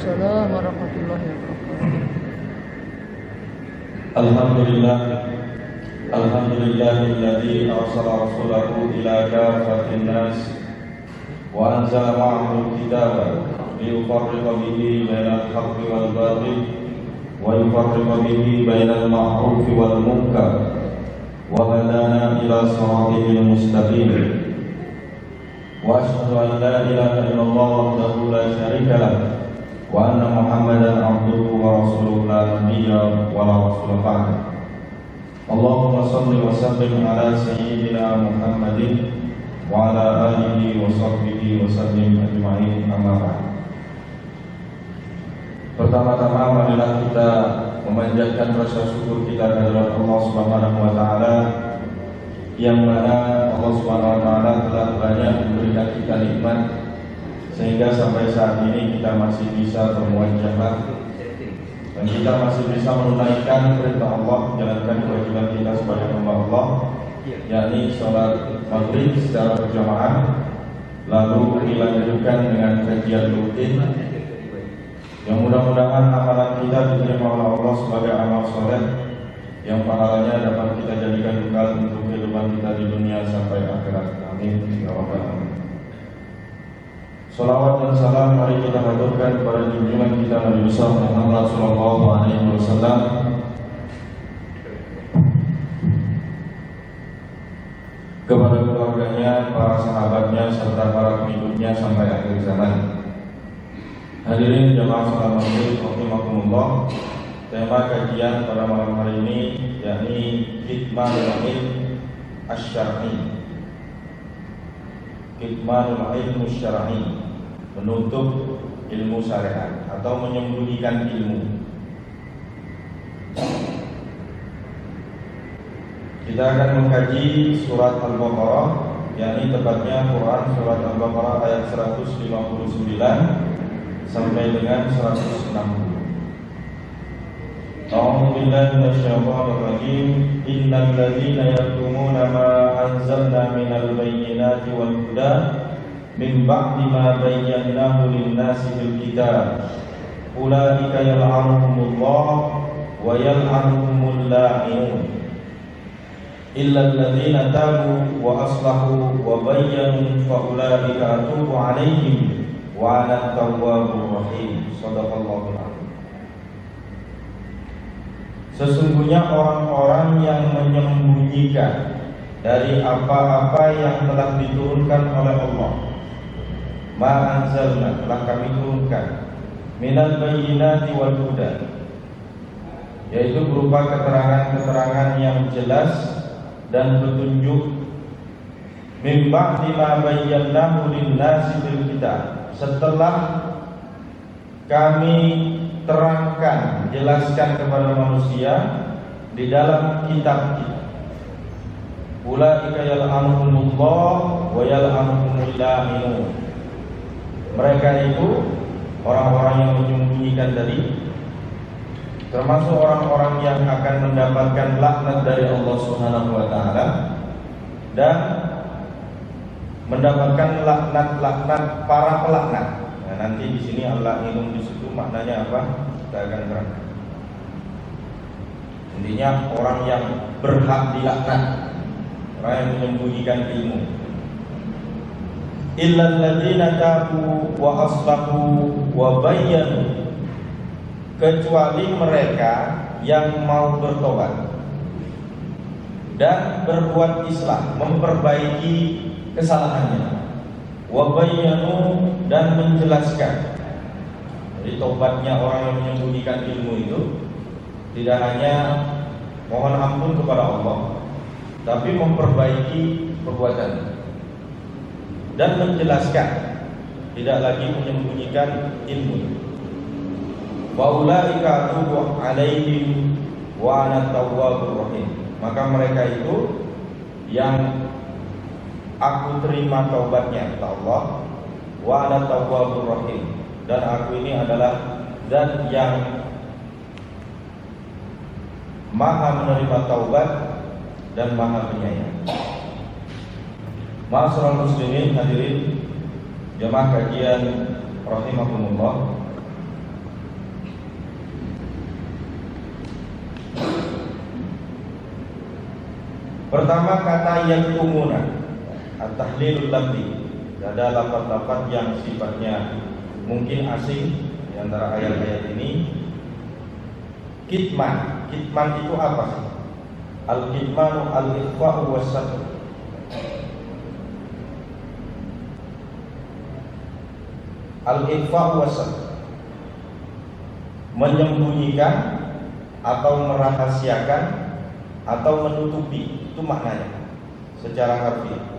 Waalaikumsalam warahmatullahi wabarakatuh. Alhamdulillahilladzi arsala rasulahu ila kafatin nas wa anzala ma'ahul kitaba liyufarriqa bihi bainal haqqi wal batil wa yufarriqa bihi bainal ma'rufi wal munkar wa hadana ila siratil mustaqim. Wa asyhadu an la ilaha illallah wahdahu la syarika lah wa anna Muhammadan abduhu wa rasuluhu la nabiyya wa la rasula ba'da. Allahumma shalli wa sallim ala sayyidina Muhammadin wa ala alihi wa sahbihi wa sallim ajma'in, amma ba'd. Pertama-tama marilah kita memanjatkan rasa syukur kita kepada Allah Subhanahu wa taala, yang mana Allah Subhanahu wa taala telah banyak memberikan kita nikmat sehingga sampai saat ini kita masih bisa bermuajahah dan kita masih bisa menunaikan perintah Allah, menjalankan kewajiban kita sebagai hamba Allah, yakni sholat maghrib secara berjamaah, lalu dilanjutkan dengan kajian rutin yang mudah-mudahan amalan kita diterima oleh Allah sebagai amal soleh yang pahalanya dapat kita jadikan bekal untuk kehidupan kita di dunia sampai akhirat. Amin ya rabbal alamin. Salawat dan salam mari kita haturkan kepada junjungan kita Nabi besar Muhammad sallallahu alaihi wasallam, kepada keluarganya, para sahabatnya serta para pengikutnya sampai akhir zaman. Hadirin jamaah salat maghrib rahimakumullah. Tema kajian pada malam hari ini yakni Kitmanul Ilm Asy-Syar'i. Kitmanul Ilm Asy-Syar'i, menutup ilmu syariat atau menyembunyikan ilmu. Kita akan mengkaji surat Al-Baqarah, yakni tepatnya Quran surat Al-Baqarah ayat 159 sampai dengan 160. A'udzu billahi minasyaitonir rajim. Innal ladzina yaktumuna ma anzalna minal bayyinati wal huda min ba'di ma bayyanahu lin-nasi fil kitab ulaika yal'anuhumullah wa yal'anuhumul la'inun illa alladzina tabu wa aslahu wa bayyanu fa ulaika atubu 'alaihim wa ana at-tawwabur rahim. Shadaqallahul azim. Sesungguhnya orang-orang yang menyembunyikan dari apa-apa yang telah diturunkan oleh Allah, ma anzalna, telah kami turunkan, minal bayyinati wal huda, yaitu berupa keterangan-keterangan yang jelas dan petunjuk, min ba'di ma bayyanahu lin-nasi fil kitab, setelah kami terangkan, jelaskan kepada manusia di dalam kitab kita. Ulaika yal'anuhumullah wa yal'anuhumul la'inun. Mereka itu orang-orang yang menyembunyikan tadi, termasuk orang-orang yang akan mendapatkan laknat dari Allah Subhanahu wa taala dan mendapatkan laknat-laknat para pelaknat. Nah, nanti di sini al-la'inun di situ maknanya apa? Kita akan terangkan. Intinya orang yang berhak dilaknat, orang yang menyembunyikan ilmu. Illal ladzina tabu wa aslahu wa bayyanu, kecuali mereka yang mau bertobat dan berbuat islah, memperbaiki kesalahannya, wa bayyanu, dan menjelaskan. Jadi tobatnya orang yang menyembunyikan ilmu itu tidak hanya mohon ampun kepada Allah, tapi memperbaiki perbuatan dan menjelaskan, tidak lagi menyembunyikan ilmu. Wa ulaika atubu 'alaihim wa ana tawwabur rahim. Maka mereka itu yang aku terima taubatnya, kata Allah, wa ana tawwabur rahim, dan aku ini adalah zat yang maha menerima taubat dan maha penyayang. Ma'asyiral muslimin, hadirin jamaah kajian rahimakumullah. Pertama kata yaktumuna, at-tahlilul lafzi. Ada lafaz-lafaz yang sifatnya mungkin asing di antara ayat-ayat ini. Kitman, kitman itu apa sih? Al-kitmanu al-ikhfa'u was-satr. Al-ikhfa'u was-satr, menyembunyikan atau merahasiakan atau menutupi, itu maknanya secara harfiah.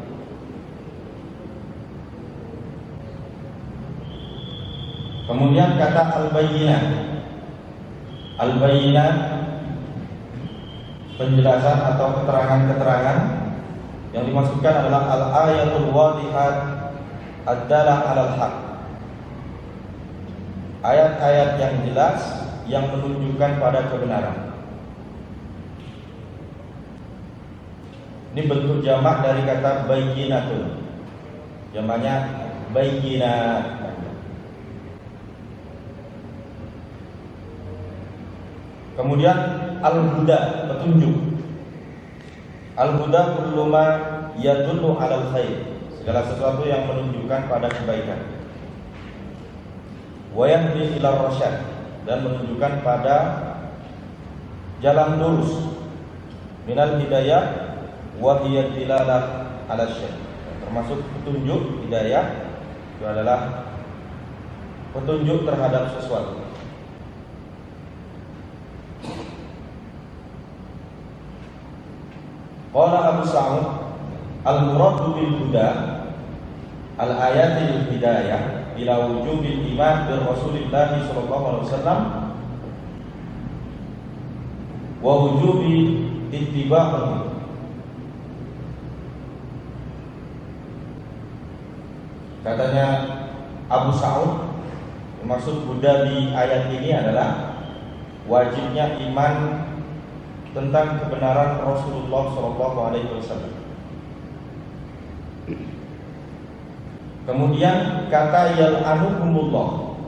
Kemudian kata al-bayyinah, al-bayyinah penjelasan atau keterangan-keterangan yang dimaksudkan adalah al-ayatul wadihat ad-dalah 'alal haq, ayat-ayat yang jelas yang menunjukkan pada kebenaran. Ini bentuk jamak dari kata bayyinatun, jamaknya bayyinat. Kemudian al-huda, petunjuk. Al-huda kullu ma yadullu 'alal khair, segala sesuatu yang menunjukkan pada kebaikan. Wa yahdi ila rasyad, dan menunjukkan pada jalan lurus. Minal hidayah wa hiya dilalah 'ala syai', termasuk petunjuk hidayah itu adalah petunjuk terhadap sesuatu. Qala Abu Sa'ud, al-muradu bil huda al-ayatil hidayah ila wujubil iman bir Rasulillah sallallahu alaihi wasallam wa wujubi ittiba'ih. Katanya Abu Sa'ud, maksud huda di ayat ini adalah wajibnya iman tentang kebenaran Rasulullah sallallahu alaihi wasallam. Kemudian kata yal'anukumullah,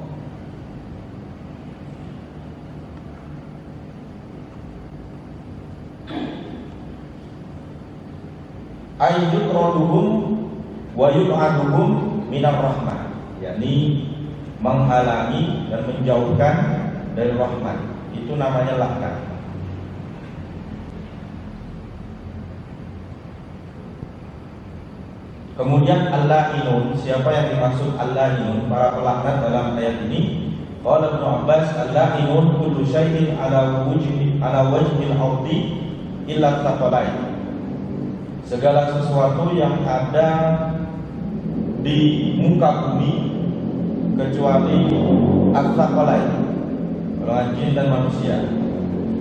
ayyukraduhum wa yub'aduhum minar rahmah, yakni menghalangi dan menjauhkan dari rahmat, itu namanya laknat. Kemudian al-la'inun, siapa yang dimaksud al-la'inun, para pelaknat dalam ayat ini? Qala Ibnu Abbas, al-la'inun kullu syai'in ala wajhil ardi illa thaqalain, segala sesuatu yang ada di muka bumi kecuali al-thaqalain, golongan jin dan manusia.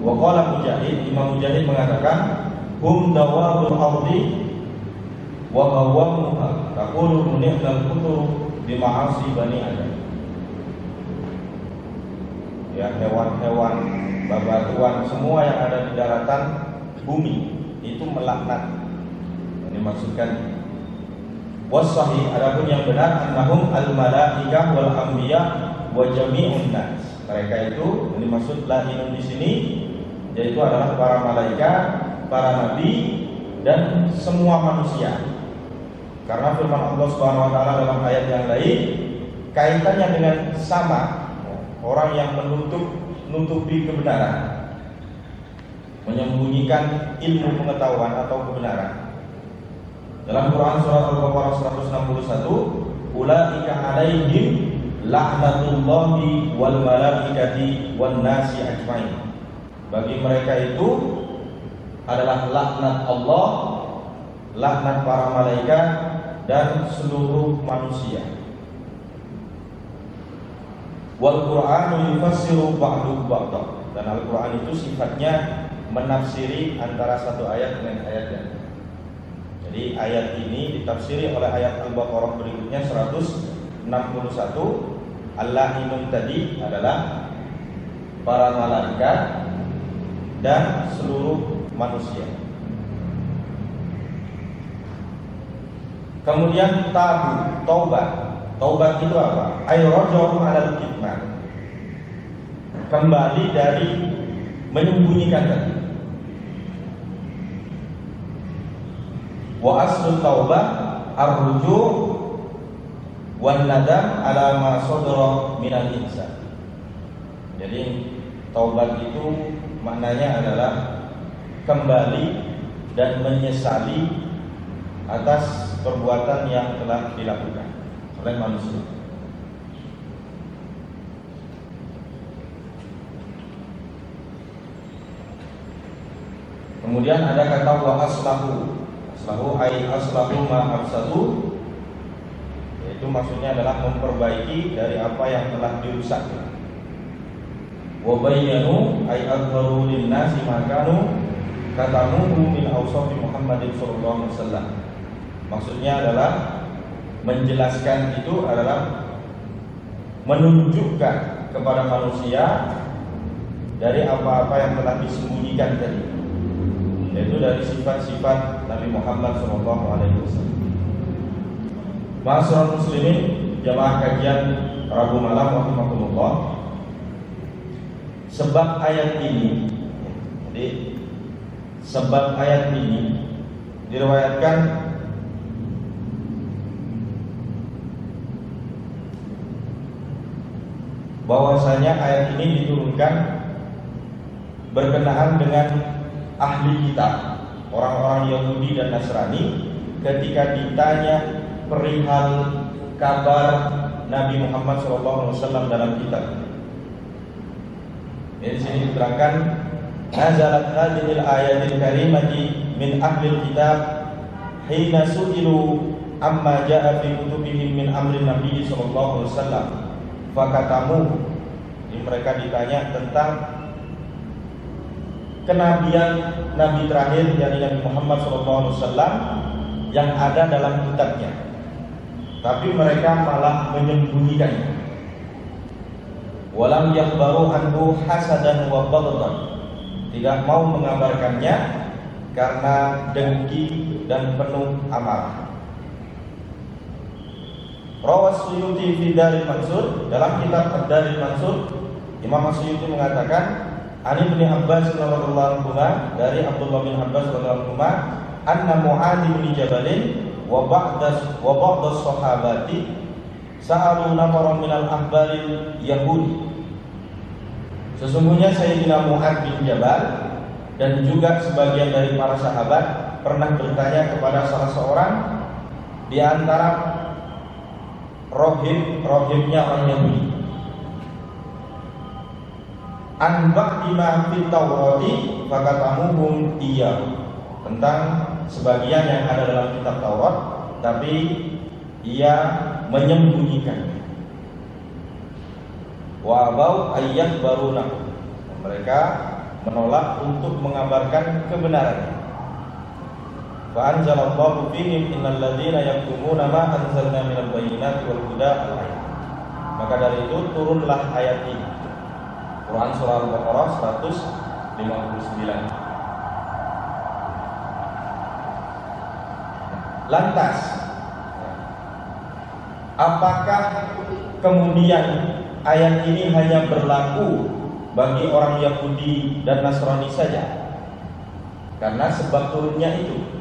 Wa qala Mujahid, Imam Mujahid mengatakan hum dawabul ardi wa hawamuha taqulu munihal kutur bi ma'asi bani adam, ya hewan-hewan, babatuan, semua yang ada di daratan bumi itu melaknat. Ini maksudkan wasahih, adapun yang benar annahum al-malaikah wal anbiya wa jami'un nas, mereka itu yang dimaksud la'inun di sini yaitu adalah para malaikat, para nabi dan semua manusia. Karena firman Allah Subhanahu wa taala dalam ayat yang lain kaitannya dengan sama orang yang menutupi kebenaran, menyembunyikan ilmu pengetahuan atau kebenaran. Dalam Quran surat Al-Baqarah 161, ulaika alaihim la'natullahi wal malaikati wan nasi ajmain. Bagi mereka itu adalah laknat Allah, laknat para malaikat dan seluruh manusia. Wal Qur'anu yufassiru ba'du ba'da, dan Al-Qur'an itu sifatnya menafsiri antara satu ayat dengan ayat yang lain. Jadi ayat ini ditafsiri oleh ayat Al-Baqarah berikutnya 161. Al-la'inun tadi adalah para malaikat dan seluruh manusia. Kemudian taubat. Taubat itu apa? Ayraja'u 'alal kitman, kembali dari menyembunyikan tadi. Wa aslu taubah ar-ruju' wan nadam ala ma sadara minal insan. Jadi taubat itu maknanya adalah kembali dan menyesali atas perbuatan yang telah dilakukan oleh manusia. Kemudian ada kata wa aslahu. Aslahu ay aslahu ma afsadu, yaitu maksudnya adalah memperbaiki dari apa yang telah dirusak. Wa bayyanu ay adharu lin-nasi ma kanu katamuhu min awsafi Muhammadin sallallahu alaihi wasallam. Maksudnya adalah menjelaskan itu adalah menunjukkan kepada manusia dari apa-apa yang telah disembunyikan tadi, yaitu dari sifat-sifat Nabi Muhammad sallallahu alaihi wasallam. Ma'asyiral muslimin, jamaah kajian Rabu malam rahimakumullah. Sebab ayat ini, jadi sebab ayat ini diriwayatkan bahwasanya ayat ini diturunkan berkenaan dengan ahli kitab, orang-orang Yahudi dan Nasrani, ketika ditanya perihal kabar Nabi Muhammad SAW dalam kitab. Di sini diterangkan, nazalat hadhil ayatil karimati min ahli kitab hina su'ilu amma jaa fi kutubihim min amri Nabi SAW fakatamu. Jadi mereka ditanya tentang kenabian Nabi terakhir, yakni Nabi Muhammad SAW yang ada dalam kitabnya, tapi mereka malah menyembunyikannya. Walam yakhbaru anhu hasadan wa baghdhan, tidak mau mengabarkannya karena dengki dan penuh amarah. Rawas Suyuti fi Daril Mansur, dalam kitab Ad-Daril Mansur, Imam Suyuti mengatakan Ani bin Abbas radhiyallahu anhu, dari Abdullah bin Abbas radhiyallahu anhu, anna Mu'adz bin Jabal wa ba'd sahabati sa'alu nafaran minal ahbaril Yahudi. Sesungguhnya Sayyidina Mu'adz bin Jabal dan juga sebagian dari para sahabat pernah bertanya kepada salah seorang di antara rohibnya orang Yahudi, an ba'dima fit Taurati fakatamuhum iya, tentang sebagian yang ada dalam kitab Taurat tapi ia menyembunyikan. Wa abau ayyah baruna, mereka menolak untuk mengabarkan kebenarannya. Fa anzalallahu fihim innal ladzina yaktumuna ma anzalna minal bayyinati wal huda al-ayat. Maka dari itu turunlah ayat ini, Quran surah Al-Baqarah 159. Lantas, apakah kemudian ayat ini hanya berlaku bagi orang Yahudi dan Nasrani saja? Karena sebab turunnya itu.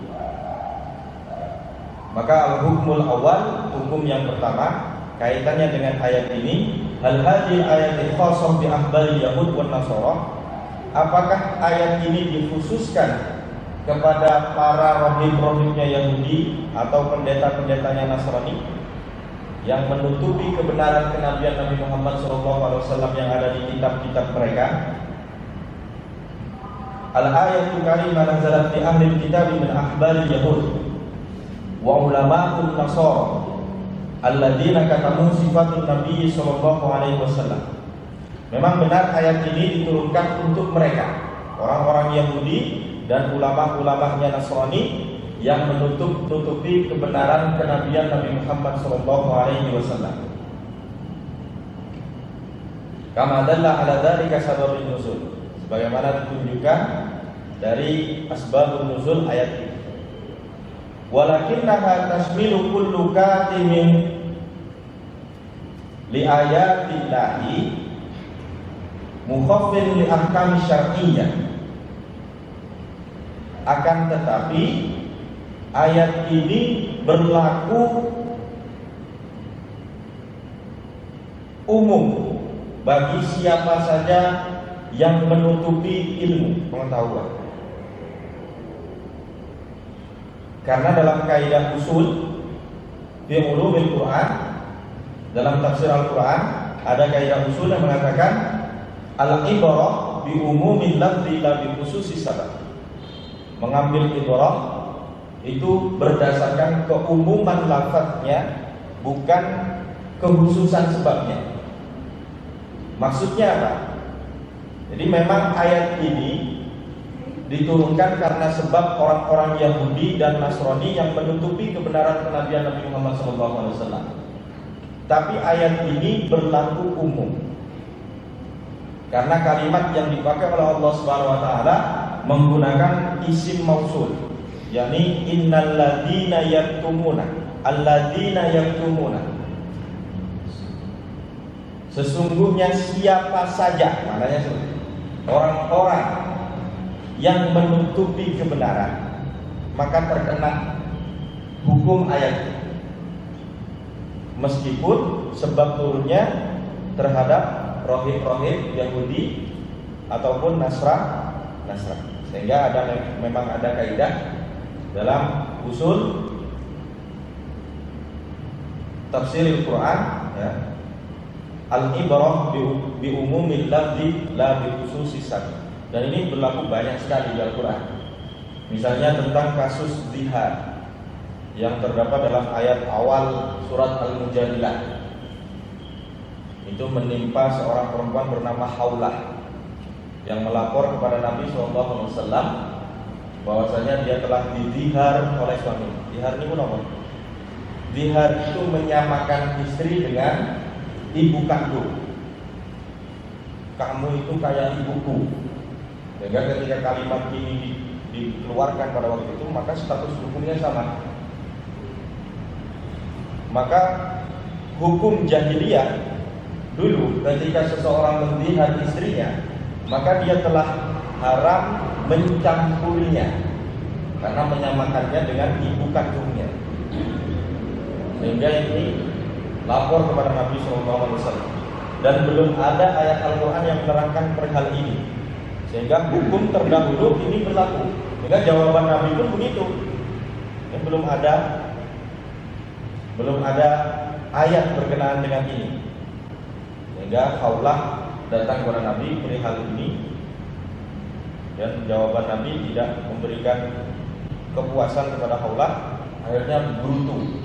Maka al-hukmul awal, hukum yang pertama kaitannya dengan ayat ini, hal hadhihi ayatul khassah bi ahbari Yahud wan Nasara. Apakah ayat ini dikhususkan kepada para rohib-rohibnya Yahudi atau pendeta-pendetanya Nasrani yang menutupi kebenaran kenabian Nabi Muhammad SAW yang ada di kitab-kitab mereka? Al-ayatul karimah nazalat fi ahli kitab min ahbari Yahud wa ulama'un Nasara alladzina katamu sifatun Nabi sallallahu alaihi wasallam. Memang benar ayat ini diturunkan untuk mereka, orang-orang Yahudi dan ulama-ulamanya Nasrani yang menutupi kebenaran kenabian Nabi Muhammad sallallahu alaihi wasallam. Kama dalla ala dzalika sababun nuzul, sebagaimana ditunjukkan dari asbabun nuzul ayat ini. Walakinnaha tashmilu kullu katimin li ayatillahi mukhaffin li ahkami syar'iyyah. Akan tetapi ayat ini berlaku umum bagi siapa saja yang menutupi ilmu pengetahuan. Karena dalam kaidah usul fi ulumil Quran, dalam tafsir Al-Quran ada kaidah usul yang mengatakan al-ibrah bi umumil lafzi la bi khususis sabab. Mengambil ibrah itu berdasarkan keumuman lafaznya, bukan kekhususan sebabnya. Maksudnya apa? Jadi memang ayat ini diturunkan karena sebab orang-orang Yahudi dan Nasrani yang menutupi kebenaran kenabian Nabi Muhammad SAW. Tapi ayat ini berlaku umum karena kalimat yang dipakai oleh Allah Subhanahu Wa Taala menggunakan isim mausul, yakni innal ladzina yaktumuna, alladzina yaktumuna. Sesungguhnya siapa saja, maknanya orang-orang yang menutupi kebenaran, maka terkena hukum ayat. Meskipun sebab turunnya terhadap rohib-rohib Yahudi ataupun Nasrani. Sehingga memang ada kaidah dalam usul tafsir Al-Quran, ya. Al-ibrah bi umumil lafzi la bi khususis sabab. Dan ini berlaku banyak sekali di Al-Quran. Misalnya tentang kasus zihar yang terdapat dalam ayat awal surat Al-Mujadilah. Itu menimpa seorang perempuan bernama Haulah yang melapor kepada Nabi SAW bahwasanya dia telah dizihar oleh suami. Zihar ini apa? Zihar itu menyamakan istri dengan ibu kandung. Kamu itu kayak ibuku. Sehingga ketika kalimat ini dikeluarkan pada waktu itu, maka status hukumnya sama. Maka hukum jahiliyah dulu ketika seseorang menzihar istrinya, maka dia telah haram mencampurinya karena menyamakannya dengan ibu kandungnya. Sehingga ini lapor kepada Nabi SAW, dan belum ada ayat Al-Quran yang menerangkan perihal ini, sehingga hukum terdahulu ini berlaku. Sehingga jawaban Nabi pun begitu, yang belum ada ayat berkenaan dengan ini. Sehingga Haulah datang kepada Nabi perihal ini, dan jawaban Nabi tidak memberikan kepuasan kepada Haulah. Akhirnya berutuh.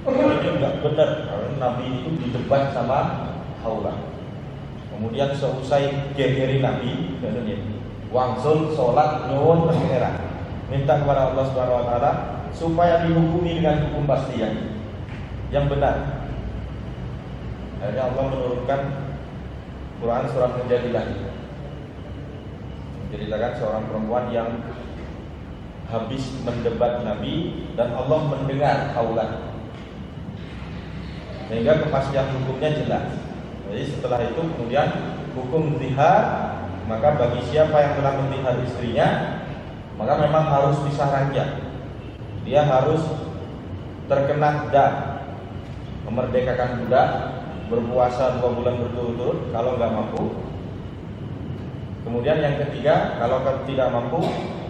Ini enggak benar, karena Nabi itu didebat sama Haulah. Kemudian seusai gegerin Nabi, wangsul sholat nyuwun pengeran, minta kepada Allah Subhanahu Wa Taala supaya dihukumi dengan hukum pasti yang benar. Akhirnya Allah menurunkan Quran surat Mujadilah, menceritakan seorang perempuan yang habis mendebat Nabi dan Allah mendengar Haulah, sehingga kepastian hukumnya jelas. Jadi setelah itu kemudian hukum zihar, maka bagi siapa yang telah menzihar istrinya, maka memang harus pisah ranjang. Dia harus terkena dam, memerdekakan budak, berpuasa 2 bulan berturut-turut kalau nggak mampu. Kemudian yang ketiga, kalau tidak mampu,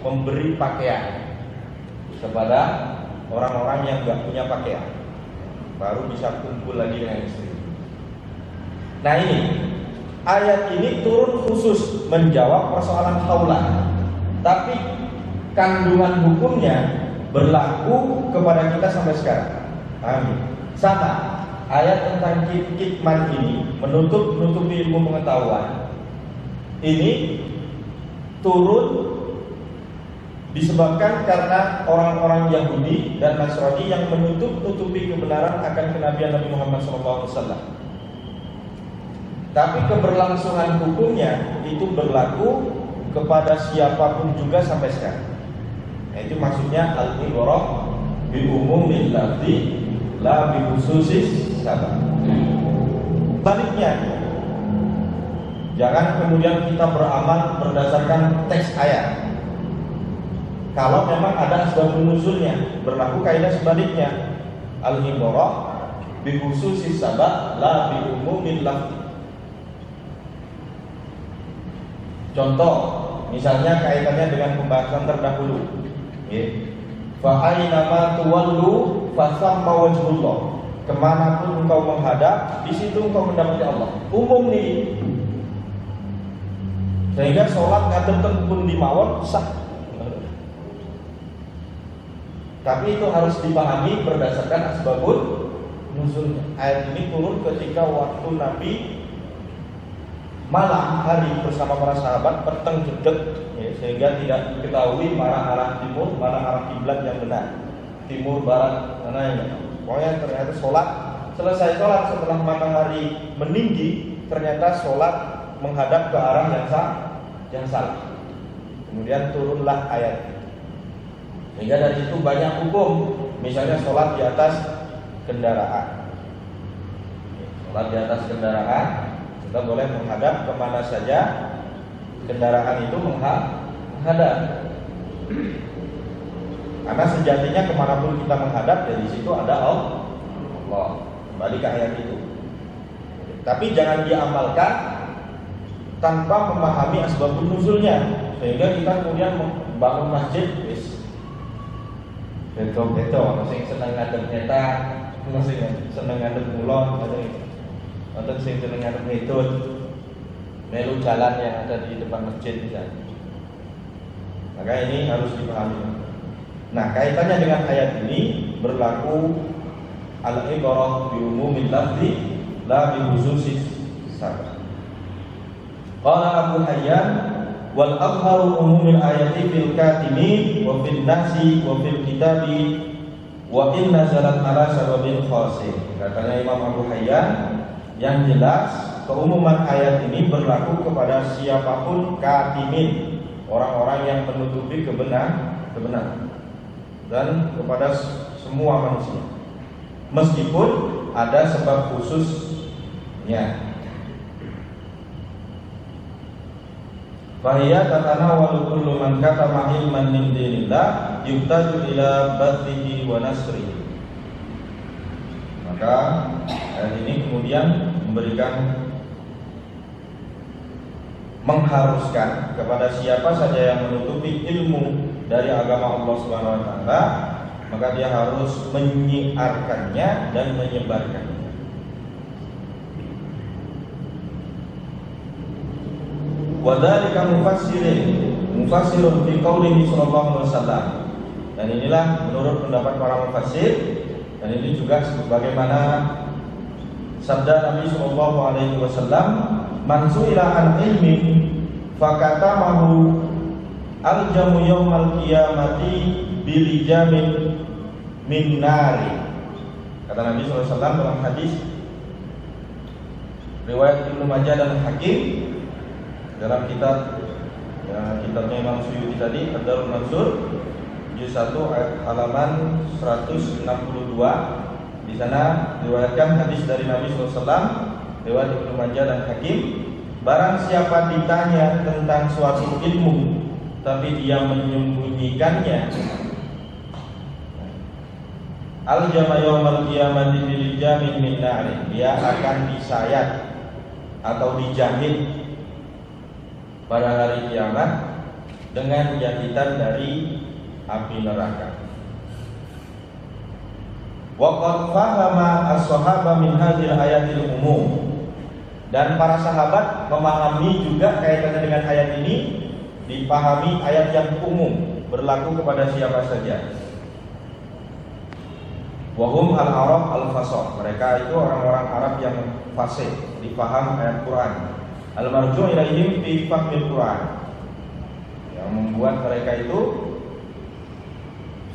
memberi pakaian kepada orang-orang yang nggak punya pakaian, baru bisa kumpul lagi dengan istri. Nah ini ayat ini turun khusus menjawab persoalan Haulah, tapi kandungan hukumnya berlaku kepada kita sampai sekarang. Amin. Sama ayat tentang kitman ini, menutupi ilmu pengetahuan, ini turun disebabkan karena orang-orang Yahudi dan Nasrani yang menutupi kebenaran akan kenabian Nabi Muhammad SAW. Tapi keberlangsungan hukumnya itu berlaku kepada siapapun juga sampai sekarang. Nah, itu maksudnya al-ibrah bi umumil lafzi la bi khususis sabab. Baliknya, jangan kemudian kita beramal berdasarkan teks ayat. Kalau memang ada asbab nuzulnya, berlaku kaidah sebaliknya. Al-ibarah bi khususis sabab la bi umumil lafzi. Contoh, misalnya kaitannya dengan pembahasan terdahulu. Fa aina ma tuwallu fa thamma wajhullah. Kemanapun engkau menghadap, di situ engkau mendapati Allah. Umum nih. Sehingga sholat ngadep pun di mawon sah. Tapi itu harus dipahami berdasarkan asbabun nuzulnya. Ayat ini turun ketika waktu Nabi malam hari bersama para sahabat peteng jedek, sehingga tidak diketahui mana arah timur, mana arah kiblat yang benar, timur, barat, mana yang benar. Pokoknya ternyata selesai sholat setelah matahari meninggi, ternyata sholat menghadap ke arah yang salah. Kemudian turunlah ayat. Sehingga dari situ banyak hukum. Misalnya sholat di atas kendaraan. Sholat di atas kendaraan, kita boleh menghadap kemana saja kendaraan itu menghadap. Karena sejatinya kemanapun kita menghadap, dari situ ada Allah. Kembali ke ayat itu. Tapi jangan diamalkan tanpa memahami asbabun nuzulnya, sehingga kita kemudian membangun masjid beto, sing seneng ngadep nyata, sing seneng ngadep mulon, atau sing seneng ngadep metode, melu jalan yang ada di depan masjid misalnya. Maka ini harus dipahami. Nah, kaitannya dengan ayat ini berlaku al-ibarah bi umumil lafzi la bi khususis sabab. Qala Abu Hayyan wal azharu umumil ayati fil katimin wa fil nasi wa fil kitabi wa in nazalat ala sababin khasin. Katanya Imam Abu Hayyan, yang jelas keumuman ayat ini berlaku kepada siapapun katimin, orang-orang yang menutupi kebenaran, dan kepada semua manusia, meskipun ada sebab khususnya. Fahiyya tatanawalu kullu man katama ilman min dinillah yuhtaju ila bathihi wa nasrihi. Maka ayat ini kemudian mengharuskan kepada siapa saja yang menutupi ilmu dari agama Allah Subhanahu wa taala, maka dia harus menyiarkannya dan menyebarkannya. Wadzalika mufassirun fi qaulihi sallallahu alaihi wasallam. Dan inilah menurut pendapat para mufassir, dan ini juga sebagaimana sabda Nabi sallallahu alaihi wasallam, man su'ila an ilmin fakatamahu aljamu yaumal qiyamati bilijamin min nari. Kata Nabi sallallahu alaihi wasallam dalam hadis riwayat Ibnu Majah dan Hakim dalam kitabnya Imam Suyuti tadi, Ad-Darul Mansur, juz 1 ayat halaman 162. Di sana diriwayatkan hadis dari Nabi SAW, riwayat Ibnu Majah dan Hakim, barang siapa ditanya tentang suatu ilmu tapi dia menyembunyikannya, al-jama yaumal qiyamati bil jamin min nar, dia akan disayat atau dijahit pada hari kiamat dengan jahitan dari api neraka. Wa qad fahama as-sahaba min hadhil ayatil umum. Dan para sahabat memahami juga kaitannya dengan ayat ini, dipahami ayat yang umum, berlaku kepada siapa saja. Wa hum al-arab al-fasah. Mereka itu orang-orang Arab yang fasih, dipaham ayat Quran. Al-marju' ilaihim fi fahmil Quran, yang membuat mereka itu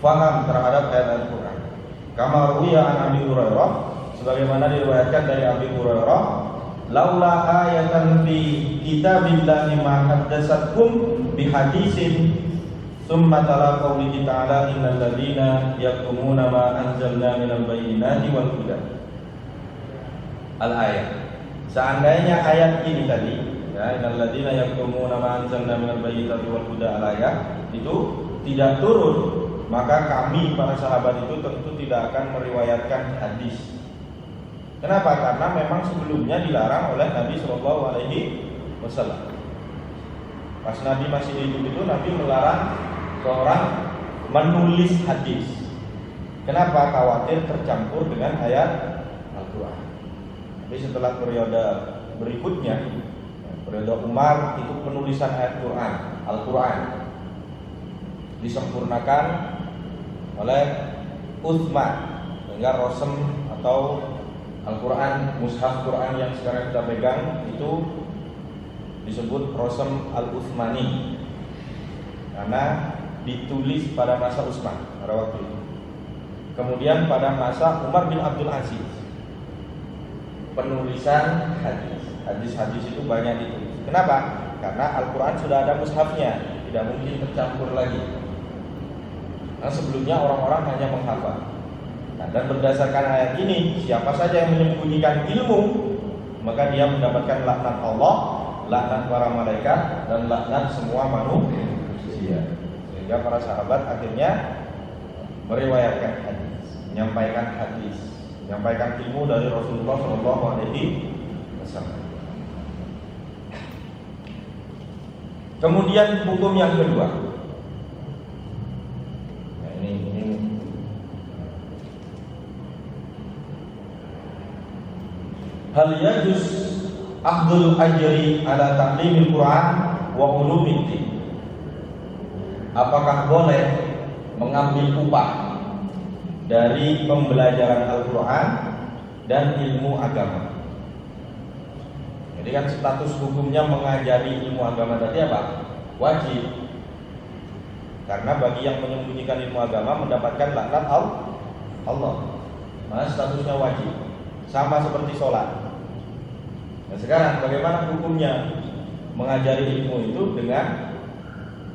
faham terhadap ayat Al-Quran. Kama ruwiya an Abi Hurairah, sebagaimana diriwayatkan dari Abi Hurairah, laula ayatan fi kitabillahi ma haddatsatkum bi hadisin thumma tala qaulihi ta'ala innal ladzina yaktumuna ma anzalna minal bayyinati wal huda. Al-ayat. Seandainya ayat ini tadi, ya, innal ladzina yaktumuna ma anzalna minal bayyinati wal huda, al-ayat itu tidak turun, maka kami para sahabat itu tentu tidak akan meriwayatkan hadis. Kenapa? Karena memang sebelumnya dilarang oleh Nabi Shallallahu Alaihi Wasallam. Pas Nabi masih hidup itu Nabi melarang seorang menulis hadis. Kenapa? Khawatir tercampur dengan ayat Al-Quran. Tapi setelah periode berikutnya, periode Umar, itu penulisan ayat Quran, Al-Quran disempurnakan oleh Utsman, sehingga Rosem atau Al-Quran, mushaf Quran yang sekarang kita pegang itu disebut Rosem Al-Utsmani karena ditulis pada masa Utsman pada waktu itu. Kemudian pada masa Umar bin Abdul Aziz, penulisan hadis itu banyak ditulis. Kenapa? Karena Al-Quran sudah ada mushafnya, tidak mungkin tercampur lagi. Nah, sebelumnya orang-orang hanya menghafal. Nah, dan berdasarkan ayat ini, siapa saja yang menyembunyikan ilmu, maka dia mendapatkan laknat Allah, laknat para malaikat, dan laknat semua manusia. Sehingga para sahabat akhirnya meriwayatkan hadis, menyampaikan ilmu dari Rasulullah Shallallahu Alaihi Wasallam. Kemudian hukum yang kedua. Nah, ini hal yajuz akhdul ajri ala ta'limil Quran wa ulumid din. Apakah boleh mengambil upah dari pembelajaran Al-Quran dan ilmu agama? Jadi kan status hukumnya mengajari ilmu agama tadi apa? Wajib. Karena bagi yang menyembunyikan ilmu agama mendapatkan laknat Allah. Maka statusnya wajib. Sama seperti sholat. Nah sekarang bagaimana hukumnya mengajari ilmu itu dengan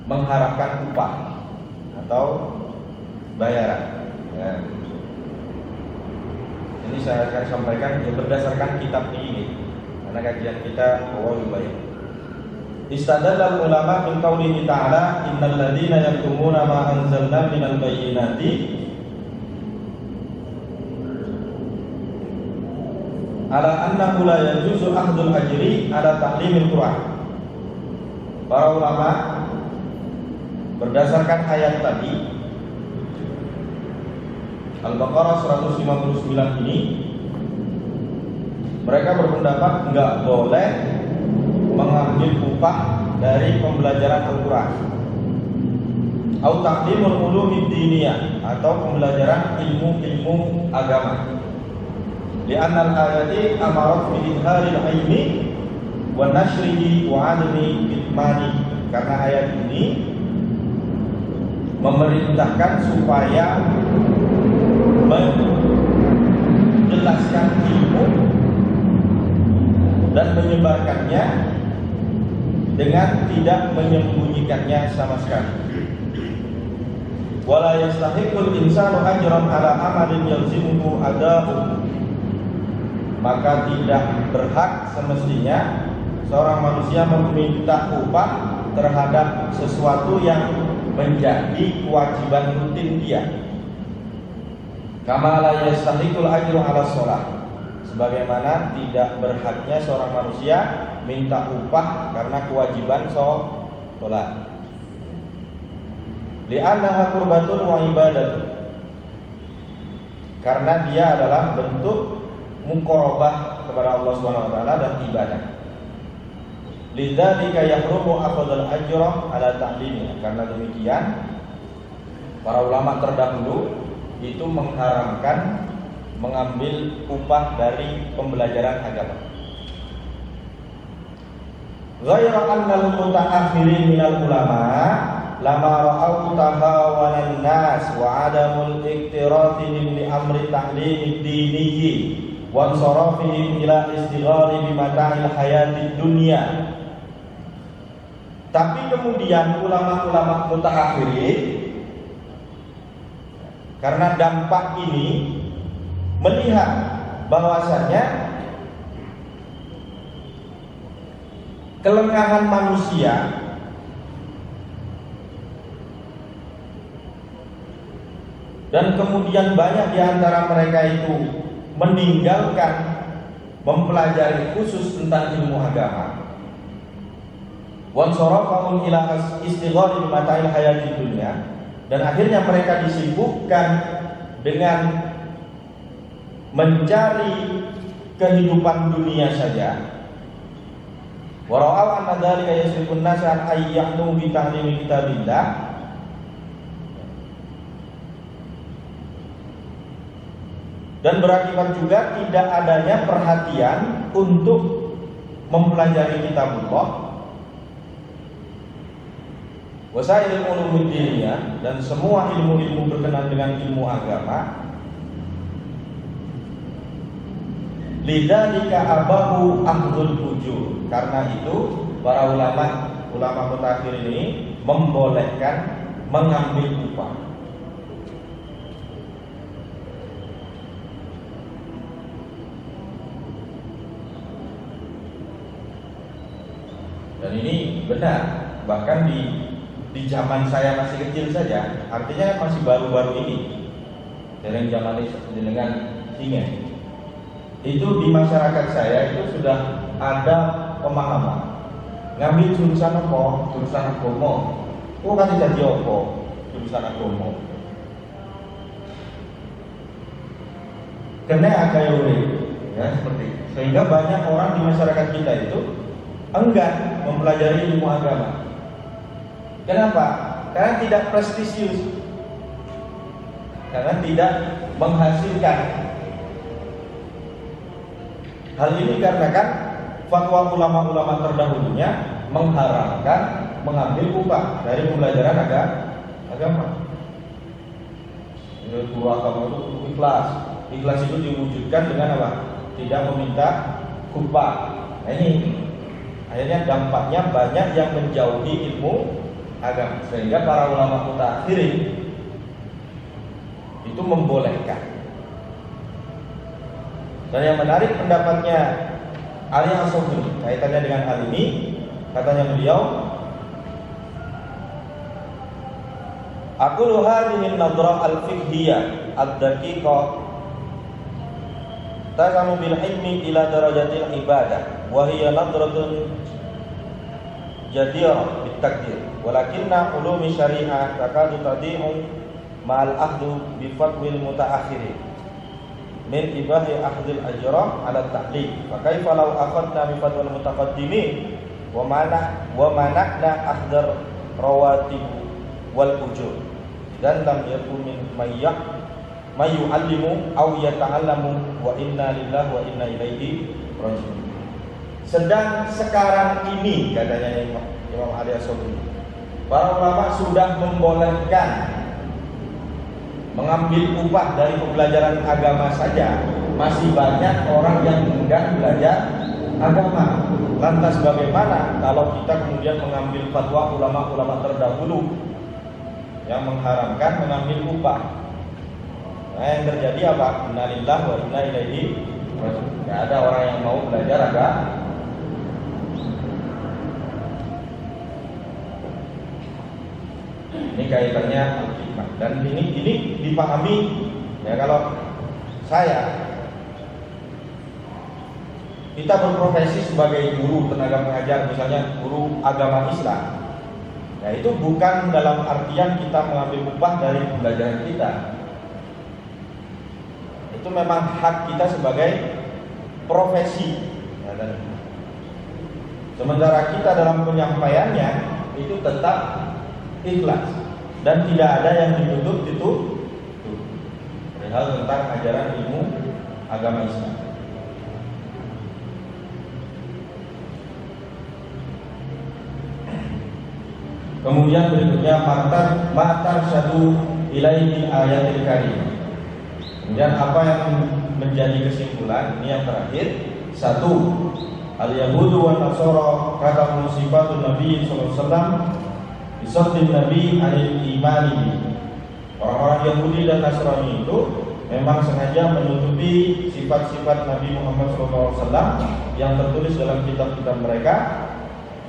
mengharapkan upah atau bayaran? Ya. Ini saya akan sampaikan berdasarkan kitab ini. Karena kajian kita awal baik. Istadallal ulama min qaulihi ta'ala innal ladzina yaktumuna ma anzalna minal bayyinati ala annahu la yajuzu akhdul ajri ala ta'limil Quran. Para ulama berdasarkan ayat tadi Al-Baqarah 159 ini, mereka berpendapat enggak boleh mengambil upah dari pembelajaran Al-Quran atau ta'limul ulumid diniyah atau pembelajaran ilmu-ilmu agama. Li'anna al-ayati amarat bi idharil ilmi wa nashrihi wa adami kitmani. Karena ayat ini memerintahkan supaya menjelaskan ilmu dan menyebarkannya dengan tidak menyembunyikannya sama sekali. Wala yastahiqul insanu ajran ala amalin yalzimuhu ada'u. Maka tidak berhak semestinya seorang manusia meminta upah terhadap sesuatu yang menjadi kewajiban rutin dia. Kama la yastahiqul ajru ala shalah. Sebagaimana tidak berhaknya seorang manusia minta upah karena kewajiban sholat. Li'annaha qurbatun wa ibadatun. Karena dia adalah bentuk muqarabah kepada Allah Subhanahu wa taala dan ibadah. Lidzalika yahrumu akhdhul ajra ala ta'limiha. Karena demikian para ulama terdahulu itu mengharamkan mengambil upah dari pembelajaran agama. Ghayra annal mutaakhirin minal ulama lama ra'au tahawanan nas wa adamul iktiratihim li amri ta'limid diniyyi wa sarafihim ila istighali bi mata'il hayatid dunya. Tapi kemudian ulama-ulama mutaakhirin karena dampak ini melihat bahwasannya kelengahan manusia Dan kemudian banyak di antara mereka itu meninggalkan mempelajari khusus tentang ilmu agama. Wan sarafahum ila istighali bi mata'il hayatid dunya, dan akhirnya mereka disibukkan dengan mencari kehidupan dunia saja. Wa ra'aw anna dzalika yasrifun nasa an ayyahnu bi tahlimi kitabillah, dan berakibat juga tidak adanya perhatian untuk mempelajari kitabullah wasailul ulumid diniyah, dan semua ilmu-ilmu berkenaan dengan ilmu agama. Lidzalika abahu akhdul ujur, karena itu para ulama mutakhir ini membolehkan mengambil upah. Dan ini benar, bahkan di zaman saya masih kecil saja, artinya masih baru-baru ini, dari zaman dengan singa, itu di masyarakat saya itu sudah ada pemahaman ngambil jurusan apa, jurusan agama. Oh kan jadi apa, jurusan agama. Kena agayore, ya seperti itu. Sehingga banyak orang di masyarakat kita itu enggan mempelajari ilmu agama. Kenapa? Karena tidak prestisius, karena tidak menghasilkan. Hal ini karena kan fatwa ulama-ulama terdahulunya mengharamkan mengambil upah dari pembelajaran agama. Guru agama itu ikhlas. Ikhlas itu diwujudkan dengan apa? Tidak meminta upah. Nah ini akhirnya dampaknya banyak yang menjauhi ilmu agama, sehingga para ulama mutakhirin itu membolehkan. Dan yang menarik pendapatnya Ali As-Sufri kaitannya dengan hal ini, katanya beliau, aqulu hadhihi an-nadrah al-fiqhiyah ad-daqiqah tasamu bil ilmi ila darajatil ibadah wa hiya nadratun jadirah bit takdir, walakinna ulumi syariah takadu tadi'u ma'al ahdu bi fatwil mutaakhirin min ibahi akhdil ajrah ala ta'liq, fa kaifa law akhadna bi fatwal mutaqaddimin wa mana'na akhdar rawatib wal ujur, dan lam yakun min mayu'allimu aw yata'allamu wa inna lillahi wa inna ilaihi raji'un. Sedang sekarang ini, katanya Imam Ali As-Sufri, para ulama sudah membolehkan mengambil upah dari pembelajaran agama saja. Masih banyak orang yang enggan belajar agama. Lantas bagaimana kalau kita kemudian mengambil fatwa ulama-ulama terdahulu yang mengharamkan mengambil upah? Nah, yang terjadi apa? Innalillahi wa inna ilaihi raji'un. Tidak ada orang yang mau belajar agama. Ini kaitannya al-hikmah, dan ini dipahami ya. Kalau kita berprofesi sebagai guru, tenaga pengajar, misalnya guru agama Islam, ya itu bukan dalam artian kita mengambil upah dari pembelajaran kita. Itu memang hak kita sebagai profesi ya, dan sementara kita dalam penyampaiannya itu tetap ikhlas dan tidak ada yang ditutup itu hal tentang ajaran ilmu agama Islam. Kemudian berikutnya matar satu ilaihi ayatil karim. Kemudian apa yang menjadi kesimpulan ini yang terakhir, satu, al-yahudu wa nasara kata musibatun Nabi sallallahu alaihi wasallam bisaddin Nabi anil imani. Orang-orang Yahudi dan Nasrani itu memang sengaja menutupi sifat-sifat Nabi Muhammad SAW yang tertulis dalam kitab-kitab mereka,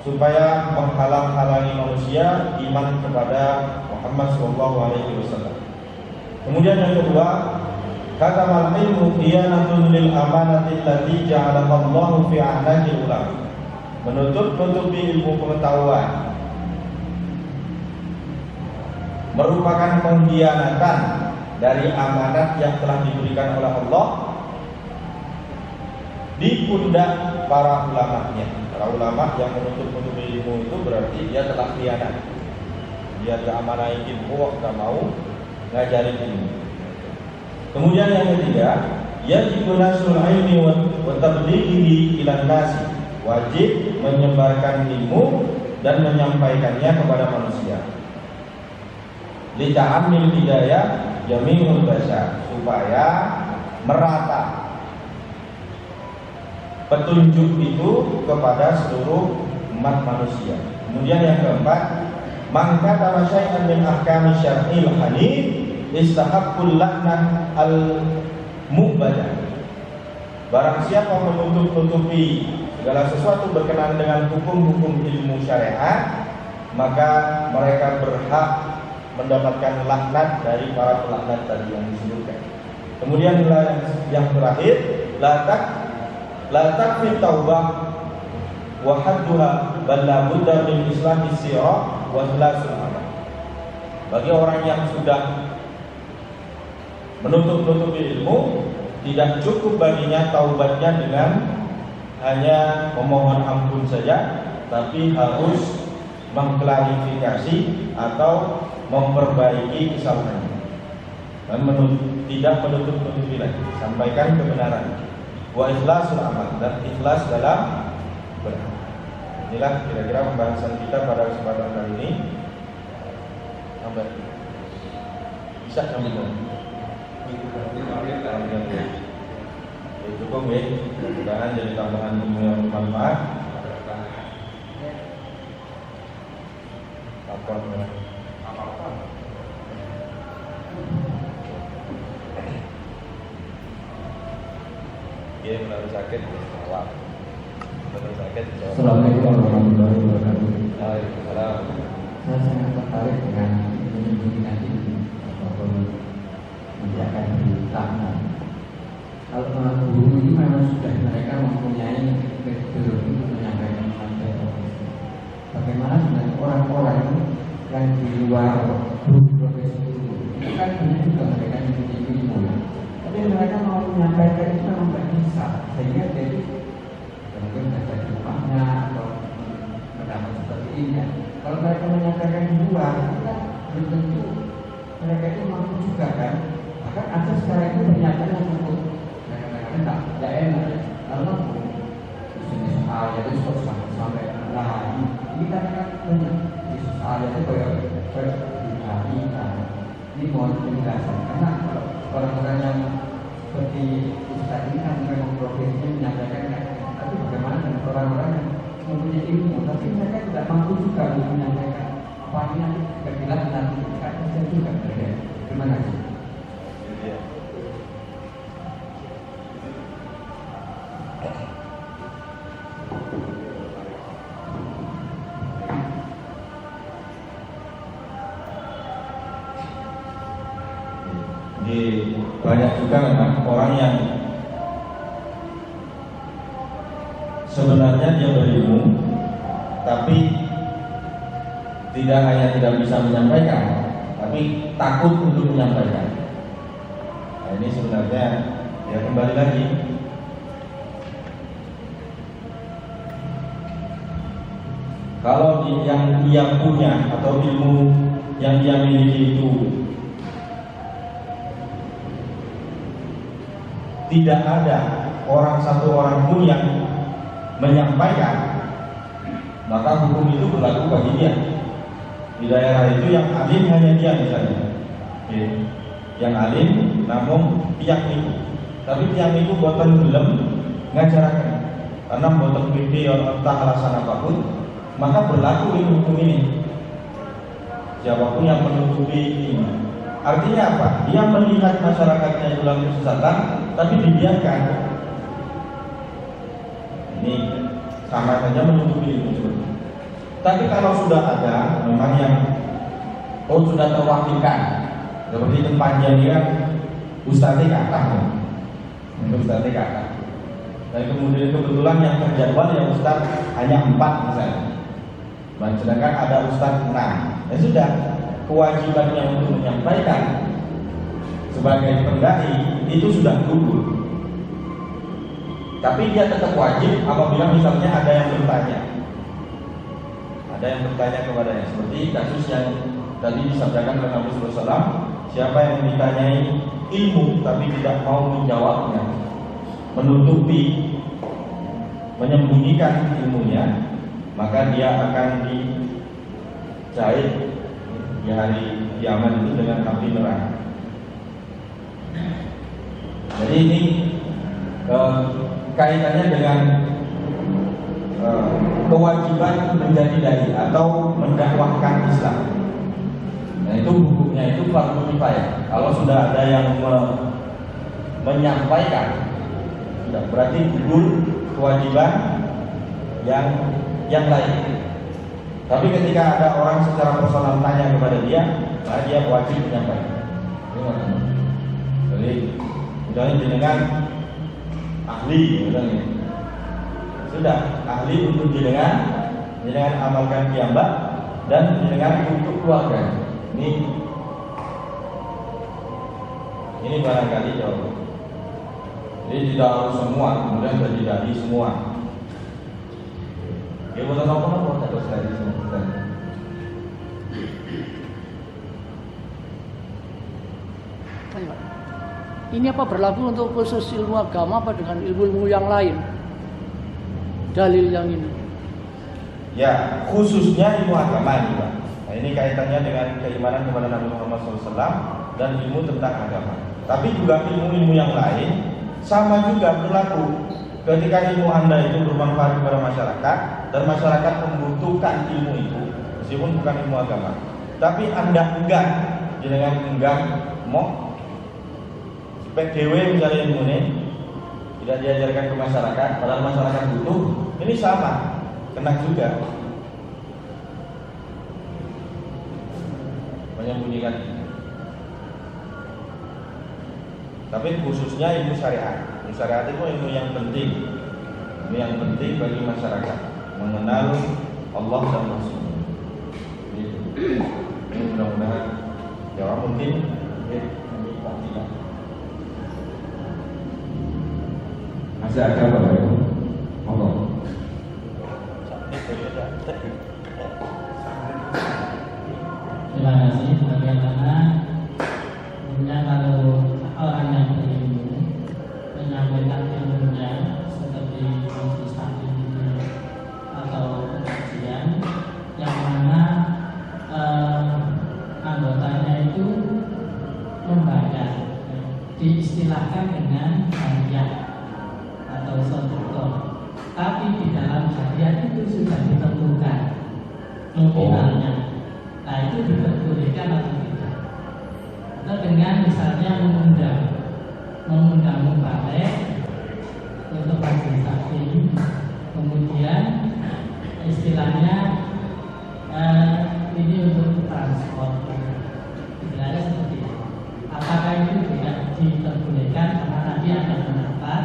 supaya menghalang-halangi manusia iman kepada Muhammad SAW. Kemudian yang kedua, kata al-ilmu khiyanatun lil amanati allati ja'alahallahu fi a'naqil ulama. Menutup-nutupi ilmu pengetahuan merupakan pengkhianatan dari amanat yang telah diberikan oleh Allah di pundak para ulamanya. Para ulama yang menutup-nutupi ilmu itu berarti dia telah khianat. Dia diamanahi ilmu, tidak mau ngajarin ilmu. Kemudian yang ketiga, yajibu nasrul ilmi wa tablighihi ilan nasi. Wajib menyebarkan ilmu dan menyampaikannya kepada manusia. Li ta'ammil hidayah jami'ul bashar, supaya merata petunjuk itu kepada seluruh umat manusia. Kemudian yang keempat, man katama syai'an min ahkami syar'il hanif istahaqqul laknah al-mu'badah. Barang siapa menutup-nutupi segala sesuatu berkenaan dengan hukum-hukum ilmu syariat, maka mereka berhak mendapatkan laknat dari para pelaknat tadi yang disebutkan. Kemudian yang terakhir, la takfi taubah wa hadduha bal la budda min islahi sirah wa ikhlasul amal. Bagi orang yang sudah menutup-nutupi ilmu, tidak cukup baginya taubatnya dengan hanya memohon ampun saja, tapi harus mengklarifikasi atau memperbaiki kesalahannya dan tidak menutup-nutupi lagi, sampaikan kebenaran. Wa ikhlasul amal, dan ikhlas dalam beramal. Inilah kira-kira pembahasan kita pada kesempatan kali ini. Sampai bisa kami cukup ya, mudah-mudahan jadi tambahan ilmu yang bermanfaat. Oke, menaruh sakit jawab. Menaruh sakit jawab. Assalamualaikum warahmatullahi wabarakatuh. Waalaikumsalam. Saya sangat tertarik dengan ini nanti ataupun menjaga di sana. Kalau guru ini memang sudah mereka mempunyai metode untuk menyampaikan materi. Bagaimana dengan orang-orang yang di luar guru profesi itu kan banyak juga mereka yang punya ilmu, tapi mereka mau menyampaikan itu memang tidak bisa, sehingga jadi mungkin baca di rumahnya atau mendapat seperti ini. Kalau mereka menyampaikan di luar, itu kan belum tentu mereka itu mampu juga kan. Bahkan ada sekarang itu pernyataan yang cukup tidak enak, karena di soal itu sampai nah ini kan banyak di soal itu kayak ini mohon penjelasan, karena kalau orang-orang yang seperti Ustaz ini kan memang profesinya menyampaikan, tapi bagaimana dengan orang-orang yang mempunyai ilmu tapi mereka tidak mampu juga untuk menyampaikan apa ini nanti kebilang nanti kan bisa juga mereka. Terima kasih. Banyak juga memang orang yang sebenarnya dia berilmu, tapi tidak hanya tidak bisa menyampaikan, tapi takut untuk menyampaikan. Nah, ini sebenarnya ya kembali lagi, kalau yang dia punya atau ilmu yang dia miliki itu tidak ada satu orang pun yang menyampaikan, maka hukum itu berlaku bagi dia. Di daerah itu yang alim hanya dia misalnya, yang alim namun tiang itu, tapi tiang itu boten belum ngajarakan, karena boten pede entah alasan apapun, maka berlaku hukum ini. Siapapun yang menutupi ini, artinya apa? Dia melihat masyarakatnya dalam kesesatan, tapi dibiarkan. Ini sama saja menutupi ilmu. Tapi kalau sudah ada memang yang sudah terwakilkan Seperti tempatnya dia ustadznya kakak, ustadznya kakak. Dan kemudian kebetulan yang terjadwal yang ustadz hanya 4 misalnya. Sedangkan ada ustadz 6. Ya sudah, kewajibannya untuk menyampaikan sebagai pendai itu sudah gugur. Tapi dia tetap wajib apabila misalnya ada yang bertanya. Ada yang bertanya kepadanya, seperti kasus yang tadi disampaikan oleh Nabi sallallahu alaihi wasallam, siapa yang ditanyai ilmu tapi tidak mau menjawabnya, menutupi, menyembunyikan ilmunya, maka dia akan dicait di hari kiamat itu dengan api neraka. Jadi ini kaitannya dengan kewajiban menjadi dai atau mendakwahkan Islam. Nah itu hukumnya itu fardu kifayah. Kalau sudah ada yang menyampaikan, sudah berarti gugur kewajiban yang lain. Tapi ketika ada orang secara personal tanya kepada dia, maka dia wajib menyampaikan. Jadi misalnya jenengan ahli, misalnya sudah ahli untuk jenengan amalkan kiambak dan jenengan untuk keluarga. Ini barangkali jauh. Jadi tidak harus semua, kemudian jadi dari semua. Ya bukan apa-apa terus dari semua. Ini apa berlaku untuk khusus ilmu agama apa dengan ilmu-ilmu yang lain? Dalil yang ini. Ya, khususnya ilmu agama ini, Pak. Nah, ini kaitannya dengan keimanan kepada Nabi Muhammad SAW dan ilmu tentang agama. Tapi juga ilmu-ilmu yang lain sama juga berlaku. Ketika ilmu Anda itu bermanfaat kepada masyarakat dan masyarakat membutuhkan ilmu itu, meskipun bukan ilmu agama, tapi Anda enggan, jenengan enggan mau spek dewe misalnya ilmu ini tidak diajarkan ke masyarakat, padahal masyarakat butuh, ini sama, kena juga. Menyembunyikan. Tapi khususnya ilmu syariat. Ilmu syariat itu ilmu yang penting. Ilmu yang penting bagi masyarakat mengenal Allah dan Rasul. Gitu. Ini mudah-mudahan jawab mungkin masih ada Bapak Ibu? Monggo. Terima kasih. Bagaimana kalau orang yang berilmu menyampaikan ilmunya seperti majelis taklim atau pengajian yang mana anggotanya itu membaca, diistilahkan dengan hadiah atau sedekah, tapi di dalam hadiah itu sudah ditentukan nominalnya. Nah itu diperbolehkan atau tidak? Atau dengan misalnya mengundang mubalik untuk majelis taklim, kemudian istilahnya ini untuk transport, istilahnya seperti itu. Apakah itu tidak diperbolehkan karena nanti ada pendapat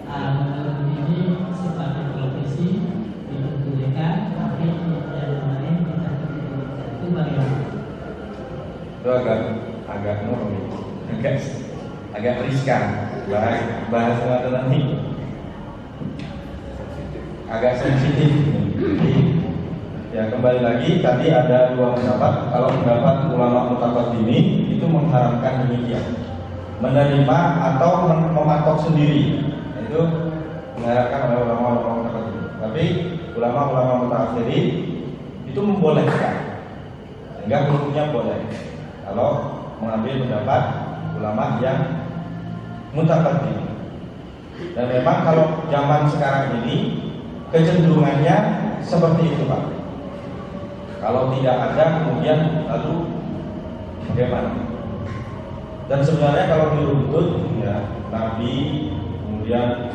menurut ini sebagai profesi diperbolehkan, tapi yang lain tidak diperbolehkan. Itu bagaimana? Itu agak riskan bahas ini agak sensitif. Ya kembali lagi tadi ada dua pendapat. Kalau pendapat ulama mutaqaddimi itu mengharamkan demikian, menerima atau mematok sendiri, itu mengharamkan oleh ulama mutaqaddimi. Tapi ulama mutaakhirin itu membolehkan, sehingga hukumnya boleh kalau mengambil pendapat ulama yang mutaqaddim. Dan memang kalau zaman sekarang ini kecenderungannya seperti itu, Pak. Kalau tidak ada kemudian lalu bagaimana? Dan sebenarnya kalau diruntut ya Nabi, kemudian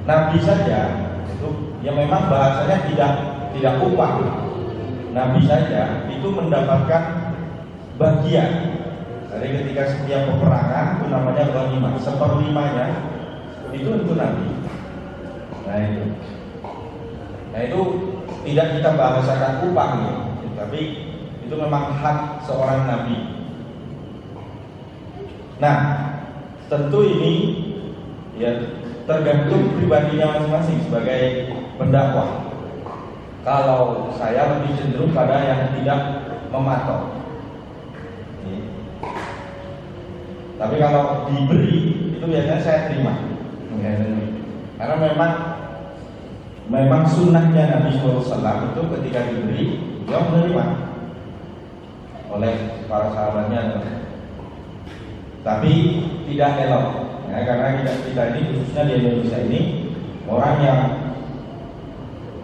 Nabi saja itu ya memang bahasanya tidak upah. Nabi saja itu mendapatkan bagian. Jadi ketika setiap peperangan itu namanya ghanimah, 1/5-nya itu untuk Nabi. Nah itu tidak kita bahasakan upah nih, tapi itu memang hak seorang Nabi. Nah tentu ini ya tergantung pribadinya masing-masing sebagai pendakwah. Kalau saya lebih cenderung pada yang tidak mematok. Tapi kalau diberi itu biasanya saya terima. Karena memang sunnahnya Nabi SAW itu ketika diberi dia menerima oleh para sahabatnya. Tapi tidak elok, ya, karena kita ini khususnya di Indonesia ini orang yang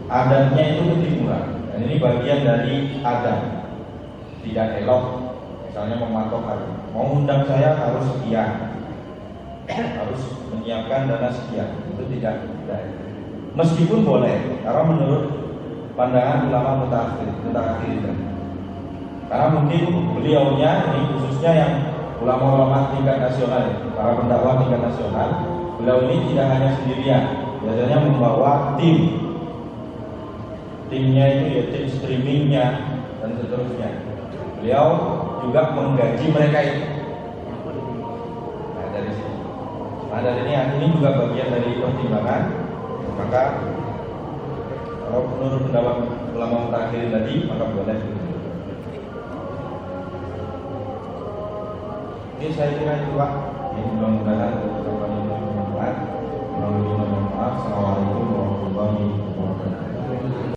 adatnya itu ketimuran. Dan ini bagian dari adat. Tidak elok, misalnya mematok harga. Mau undang saya harus sekian, harus menyiapkan dana sekian. Itu tidak. Meskipun boleh, karena menurut pandangan ulama mutakhir. Karena mungkin beliaunya ini khususnya yang ulama-ulama tingkat nasional, para pendakwah tingkat nasional, beliau ini tidak hanya sendirian, biasanya membawa timnya itu ya tim streamingnya dan seterusnya. Beliau juga menggaji mereka itu. Nah dari sini, dari ini juga bagian dari pertimbangan. Maka kalau menurut pendapat ulama mutakhir tadi, maka boleh. Ini saya kira itu Pak. Ini mudah-mudahan untuk ini bermanfaat.